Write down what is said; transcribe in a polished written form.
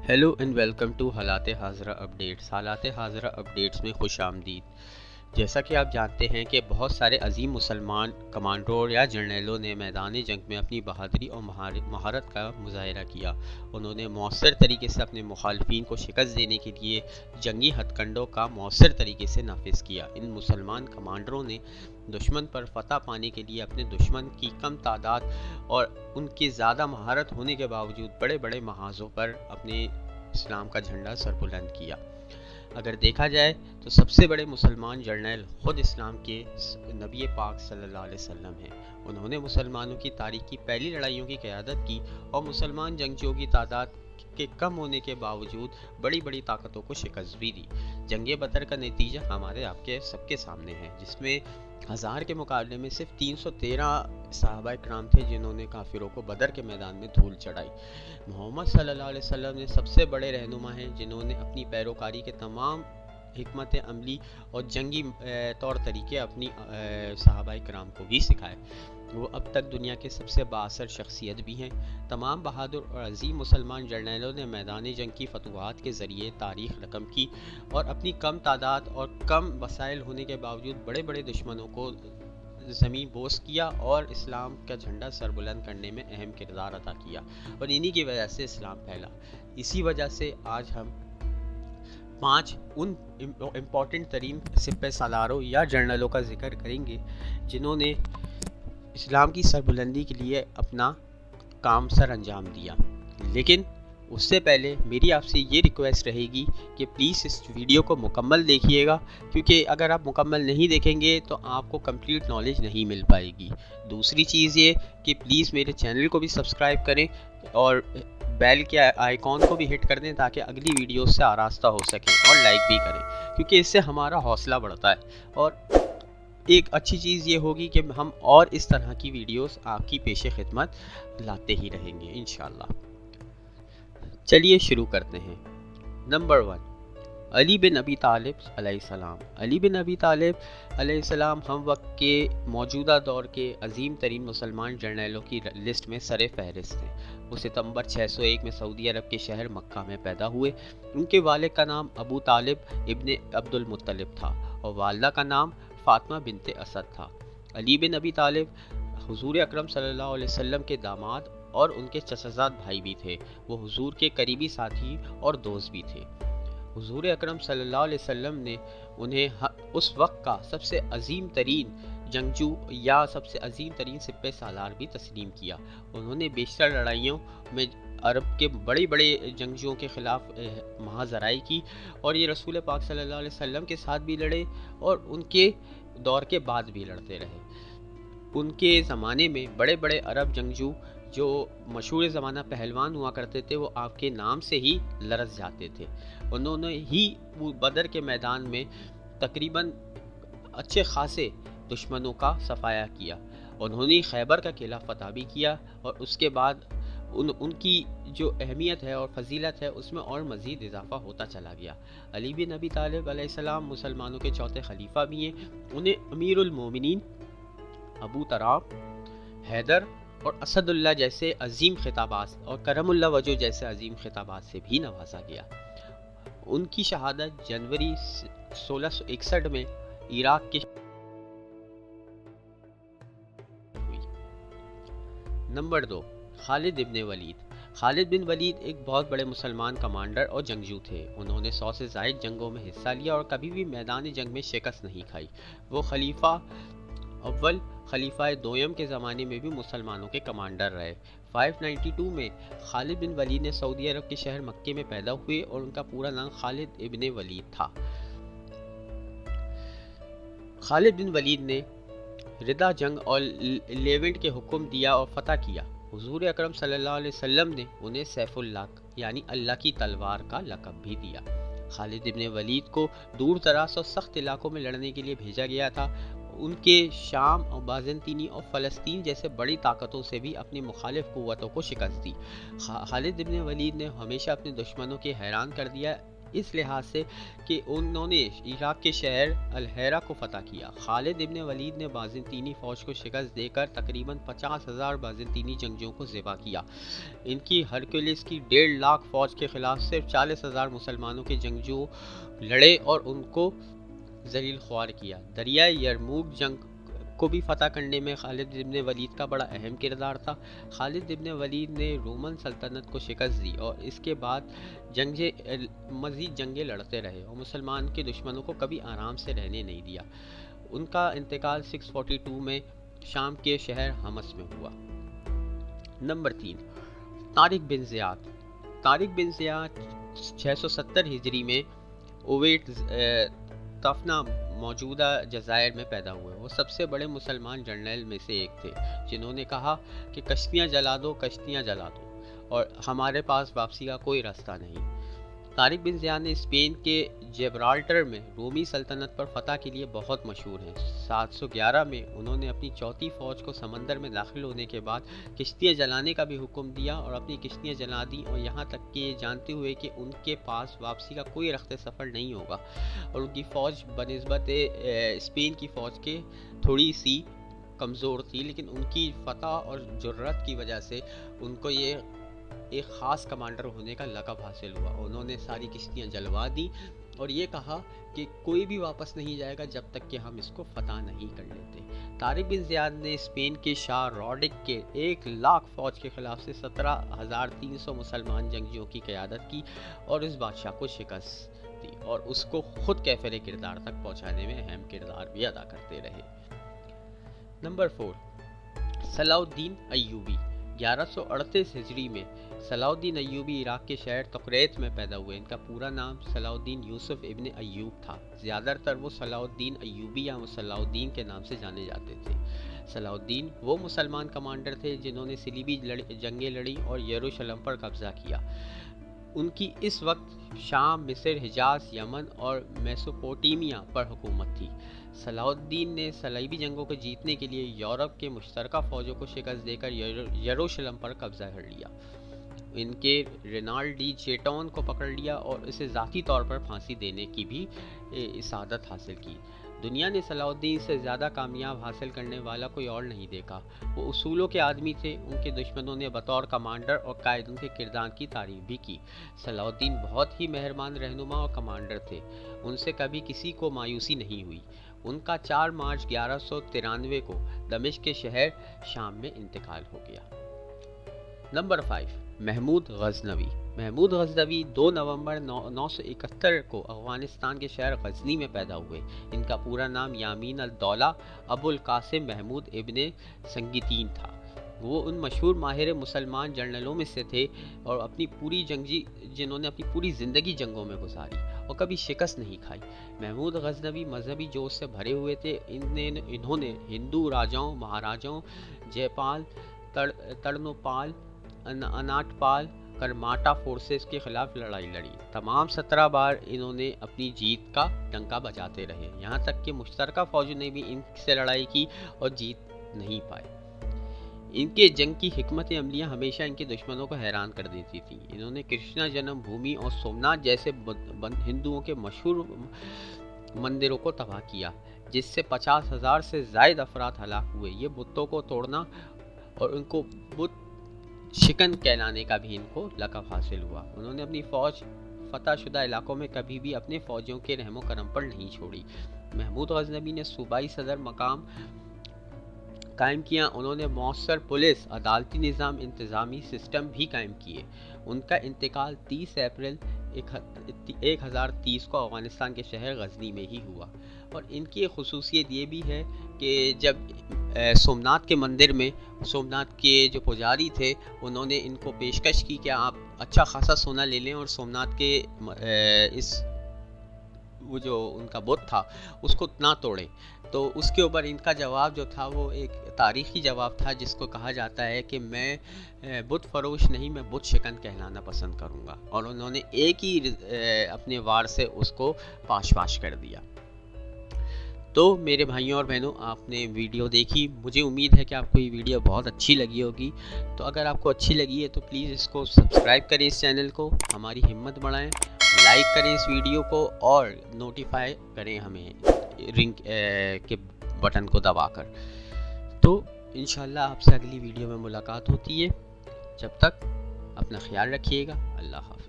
Hello and welcome to حالات حاضرہ updates. حالات حاضرہ updates میں خوش آمدید۔ جیسا کہ آپ جانتے ہیں کہ بہت سارے عظیم مسلمان کمانڈروں یا جرنیلوں نے میدان جنگ میں اپنی بہادری اور مہارت کا مظاہرہ کیا۔ انہوں نے مؤثر طریقے سے اپنے مخالفین کو شکست دینے کے لیے جنگی ہتھ کنڈوں کا مؤثر طریقے سے نافذ کیا۔ ان مسلمان کمانڈروں نے دشمن پر فتح پانے کے لیے اپنے دشمن کی کم تعداد اور ان کے زیادہ مہارت ہونے کے باوجود بڑے بڑے محاذوں پر اپنے اسلام کا جھنڈا سربلند کیا۔ اگر دیکھا جائے تو سب سے بڑے مسلمان جرنیل خود اسلام کے نبی پاک صلی اللہ علیہ وسلم ہیں۔ انہوں نے مسلمانوں کی تاریخ کی پہلی لڑائیوں کی قیادت کی اور مسلمان جنگجوؤں کی تعداد کے کم ہونے کے باوجود بڑی بڑی طاقتوں کو شکست بھی دی۔ جنگ بدر کا نتیجہ ہمارے آپ کے سب کے سامنے ہے، جس میں 1000 کے مقابلے میں صرف 313 صحابہ کرام تھے جنہوں نے کافروں کو بدر کے میدان میں دھول چڑھائی۔ محمد صلی اللہ علیہ وسلم نے سب سے بڑے رہنما ہیں جنہوں نے اپنی پیروکاری کے تمام حکمت عملی اور جنگی طور طریقے اپنی صحابہ کرام کو بھی سکھائے۔ وہ اب تک دنیا کے سب سے بااثر شخصیت بھی ہیں۔ تمام بہادر اور عظیم مسلمان جرنیلوں نے میدان جنگ کی فتوحات کے ذریعے تاریخ رقم کی اور اپنی کم تعداد اور کم وسائل ہونے کے باوجود بڑے بڑے دشمنوں کو زمین بوس کیا اور اسلام کا جھنڈا سربلند کرنے میں اہم کردار ادا کیا، اور انہی کی وجہ سے اسلام پھیلا۔ اسی وجہ سے آج ہم 5 ان امپورٹنٹ ترین سپہ سالاروں یا جرنلوں کا ذکر کریں گے جنہوں نے اسلام کی سربلندی کے لیے اپنا کام سر انجام دیا۔ لیکن اس سے پہلے میری آپ سے یہ ریکویسٹ رہے گی کہ پلیز اس ویڈیو کو مکمل دیکھیے گا، کیونکہ اگر آپ مکمل نہیں دیکھیں گے تو آپ کو کمپلیٹ نالج نہیں مل پائے گی۔ دوسری چیز یہ کہ پلیز میرے چینل کو بھی سبسکرائب کریں اور بیل کے آئیکن کو بھی ہٹ کر دیں تاکہ اگلی ویڈیوز سے آراستہ ہو سکیں، اور لائک بھی کریں کیونکہ اس سے ہمارا حوصلہ بڑھتا ہے، اور ایک اچھی چیز یہ ہوگی کہ ہم اور اس طرح کی ویڈیوز آپ کی پیش خدمت لاتے ہی رہیں گے انشاءاللہ۔ چلیے شروع کرتے ہیں۔ نمبر 1، علی بن ابی طالب علیہ السلام۔ علی بن ابی طالب علیہ السلام ہم وقت کے موجودہ دور کے عظیم ترین مسلمان جرنیلوں کی لسٹ میں سر فہرست ہیں۔ وہ ستمبر 601 میں سعودی عرب کے شہر مکہ میں پیدا ہوئے۔ ان کے والد کا نام ابو طالب ابن عبد المطلب تھا اور والدہ کا نام فاطمہ بنت اسد تھا۔ علی بن ابی طالب حضور اکرم صلی اللہ علیہ وسلم کے داماد اور ان کے چچا زاد بھائی بھی تھے۔ وہ حضور کے قریبی ساتھی اور دوست بھی تھے۔ حضور اکرم صلی اللہ علیہ وسلم نے انہیں اس وقت کا سب سے عظیم ترین جنگجو یا سب سے عظیم ترین سپہ سالار بھی تسلیم کیا۔ انہوں نے بیشتر لڑائیوں میں عرب کے بڑے بڑے جنگجوؤں کے خلاف مہاجرائی کی، اور یہ رسول پاک صلی اللہ علیہ وسلم کے ساتھ بھی لڑے اور ان کے دور کے بعد بھی لڑتے رہے۔ ان کے زمانے میں بڑے بڑے عرب جنگجو جو مشہور زمانہ پہلوان ہوا کرتے تھے وہ آپ کے نام سے ہی لرز جاتے تھے۔ انہوں نے ہی بدر کے میدان میں تقریباً اچھے خاصے دشمنوں کا صفایا کیا۔ انہوں نے خیبر کا قلعہ فتح بھی کیا، اور اس کے بعد ان کی جو اہمیت ہے اور فضیلت ہے اس میں اور مزید اضافہ ہوتا چلا گیا۔ علی بن ابی طالب علیہ السلام مسلمانوں کے چوتھے خلیفہ بھی ہیں۔ انہیں امیر المومنین، ابو تراب، حیدر اور اسد اللہ جیسے عظیم خطابات اور کرم اللہ وجہ جیسے عظیم خطابات سے بھی نوازا گیا۔ ان کی شہادت جنوری 1661 میں عراق کے ہوئی۔ نمبر 2، خالد ابن ولید۔ خالد بن ولید ایک بہت بڑے مسلمان کمانڈر اور جنگجو تھے۔ انہوں نے 100 سے زائد جنگوں میں حصہ لیا اور کبھی بھی میدان جنگ میں شکست نہیں کھائی۔ وہ خلیفہ اول، خلیفہ دوم کے زمانے میں بھی مسلمانوں کے کمانڈر رہے۔ 592 میں خالد بن ولید نے سعودی عرب کے شہر مکے میں پیدا ہوئے اور ان کا پورا نام خالد ابن ولید تھا۔ خالد بن ولید نے ردہ جنگ اور لیونٹ کے حکم دیا اور فتح کیا۔ حضور اکرم صلی اللہ علیہ وسلم نے انہیں سیف اللہ یعنی اللہ کی تلوار کا لقب بھی دیا۔ خالد ابن ولید کو دور دراز اور سخت علاقوں میں لڑنے کے لیے بھیجا گیا تھا۔ ان کے شام اور بازنطینی اور فلسطین جیسے بڑی طاقتوں سے بھی اپنی مخالف قوتوں کو شکست دی۔ خالد ابن ولید نے ہمیشہ اپنے دشمنوں کے حیران کر دیا۔ اس لحاظ سے کہ انہوں نے عراق کے شہر الحیرہ کو فتح کیا۔ خالد ابن ولید نے بازنطینی فوج کو شکست دے کر تقریباً 50,000 بازنطینی جنگجوؤں کو ذبح کیا۔ ان کی ہرکیولس کی 1.5 لاکھ فوج کے خلاف صرف 40,000 مسلمانوں کے جنگجو لڑے اور ان کو ذلیل خوار کیا۔ دریائے یرموک جنگ کو بھی فتح کرنے میں خالد ابن ولید کا بڑا اہم کردار تھا۔ خالد ابن ولید نے رومن سلطنت کو شکست دی اور اس کے بعد مزید جنگیں لڑتے رہے اور مسلمان کے دشمنوں کو کبھی آرام سے رہنے نہیں دیا۔ ان کا انتقال 642 میں شام کے شہر حمص میں ہوا۔ نمبر 3، طارق بن زیاد۔ طارق بن زیاد 670 ہجری میں اویٹ تفنا موجودہ جزائر میں پیدا ہوئے۔ وہ سب سے بڑے مسلمان جرنیل میں سے ایک تھے جنہوں نے کہا کہ کشتیاں جلا دو، کشتیاں جلا دو، اور ہمارے پاس واپسی کا کوئی راستہ نہیں۔ طارق بن زیاد نے اسپین کے جبرالٹر میں رومی سلطنت پر فتح کے لیے بہت مشہور ہیں۔ 711 میں انہوں نے اپنی چوتھی فوج کو سمندر میں داخل ہونے کے بعد کشتیاں جلانے کا بھی حکم دیا اور اپنی کشتیاں جلا دیں، اور یہاں تک کہ یہ جانتے ہوئے کہ ان کے پاس واپسی کا کوئی رخت سفر نہیں ہوگا اور ان کی فوج بنسبت اسپین کی فوج کے تھوڑی سی کمزور تھی، لیکن ان کی فتح اور جرأت کی وجہ سے ان کو یہ ایک خاص کمانڈر ہونے کا لقب حاصل ہوا۔ انہوں نے ساری کشتیاں جلوا دی اور یہ کہا کہ کوئی بھی واپس نہیں جائے گا جب تک کہ ہم اس کو فتح نہیں کر لیتے۔ طارق بن زیاد نے اسپین کے شاہ روڈک کے 1 لاکھ فوج کے خلاف سے 17,300 مسلمان جنگجوؤں کی قیادت کی اور اس بادشاہ کو شکست دی اور اس کو خود کیفر کردار تک پہنچانے میں اہم کردار بھی ادا کرتے رہے۔ نمبر 4، صلاح الدین ایوبی۔ 1138 ہجری میں صلاح الدین ایوبی عراق کے شہر تقریت میں پیدا ہوئے۔ ان کا پورا نام صلاح الدین یوسف ابن ایوب تھا۔ زیادہ تر وہ صلاح الدین ایوبی یا صلاح الدین کے نام سے جانے جاتے تھے۔ صلاح الدین وہ مسلمان کمانڈر تھے جنہوں نے صلیبی جنگیں لڑی اور یروشلم پر قبضہ کیا۔ ان کی اس وقت شام، مصر، حجاز، یمن اور میسوپوٹیمیا پر حکومت تھی۔ صلاح الدین نے صلیبی جنگوں کو جیتنے کے لیے یورپ کے مشترکہ فوجوں کو شکست دے کر یروشلم پر قبضہ کر لیا۔ ان کے رینالڈ ڈی چیٹون کو پکڑ لیا اور اسے ذاتی طور پر پھانسی دینے کی بھی سعادت حاصل کی۔ دنیا نے صلاح الدین سے زیادہ کامیاب حاصل کرنے والا کوئی اور نہیں دیکھا۔ وہ اصولوں کے آدمی تھے۔ ان کے دشمنوں نے بطور کمانڈر اور قائد ان کے کردار کی تعریف بھی کی۔ صلاح الدین بہت ہی مہربان رہنما اور کمانڈر تھے۔ ان سے کبھی کسی کو مایوسی نہیں ہوئی۔ ان کا 4 مارچ 1193 کو دمشق کے شہر شام میں انتقال ہو گیا۔ نمبر 5، محمود غزنوی۔ محمود غزنوی 2 نومبر 971 کو افغانستان کے شہر غزنی میں پیدا ہوئے۔ ان کا پورا نام یامین الدولہ ابو القاسم محمود ابن سنگیتین تھا۔ وہ ان مشہور ماہر مسلمان جرنیلوں میں سے تھے اور جنہوں نے اپنی پوری زندگی جنگوں میں گزاری اور کبھی شکست نہیں کھائی۔ محمود غزنوی مذہبی جوش سے بھرے ہوئے تھے۔ انہوں نے ہندو راجاؤں، مہاراجاؤں، جے پال، ترنوپال، اناٹ پال، کرماٹا فورسز کے خلاف لڑائی لڑی۔ تمام 17 بار انہوں نے اپنی جیت کا ڈنکا بجاتے رہے، یہاں تک کہ مشترکہ فوجوں نے بھی ان سے لڑائی کی اور جیت نہیں پائے۔ ان کے جنگ کی حکمت عملیاں ہمیشہ ان کے دشمنوں کو حیران کر دیتی تھیں۔ انہوں نے کرشنا جنم بھومی اور سومناتھ جیسے ہندوؤں کے مشہور مندروں کو تباہ کیا، جس سے 50,000 سے زائد افراد ہلاک ہوئے۔ یہ بتوں کو توڑنا اور ان کو بت شکن کہلانے کا بھی ان کو لقب حاصل ہوا۔ انہوں نے اپنی فوج فتح شدہ علاقوں میں کبھی بھی اپنے فوجیوں کے رحم و کرم پر نہیں چھوڑی۔ محمود غزنوی نے صوبائی صدر مقام قائم کیا۔ انہوں نے مؤثر پولیس، عدالتی نظام، انتظامی سسٹم بھی قائم کیے۔ ان کا انتقال 30 اپریل 1030 کو افغانستان کے شہر غزنی میں ہی ہوا۔ اور ان کی ایک خصوصیت یہ بھی ہے کہ جب سومناتھ کے مندر میں سومناتھ کے جو پجاری تھے انہوں نے ان کو پیشکش کی کہ آپ اچھا خاصا سونا لے لیں اور سومناتھ کے وہ جو ان کا بت تھا اس کو نہ توڑیں، تو اس کے اوپر ان کا جواب جو تھا وہ ایک تاریخی جواب تھا جس کو کہا جاتا ہے کہ میں بت فروش نہیں، میں بت شکن کہلانا پسند کروں گا، اور انہوں نے ایک ہی اپنے وار سے اس کو پاش کر دیا۔ تو میرے بھائیوں اور بہنوں، آپ نے ویڈیو دیکھی، مجھے امید ہے کہ آپ کو یہ ویڈیو بہت اچھی لگی ہوگی۔ تو اگر آپ کو اچھی لگی ہے تو پلیز اس کو سبسکرائب کریں، اس چینل کو، ہماری ہمت بڑھائیں۔ لائک کریں اس ویڈیو کو اور نوٹیفائی کریں ہمیں رنگ کے بٹن کو دبا کر. تو انشاءاللہ آپ سے اگلی ویڈیو میں ملاقات ہوتی ہے. جب تک اپنا خیال رکھیے گا. اللہ حافظ.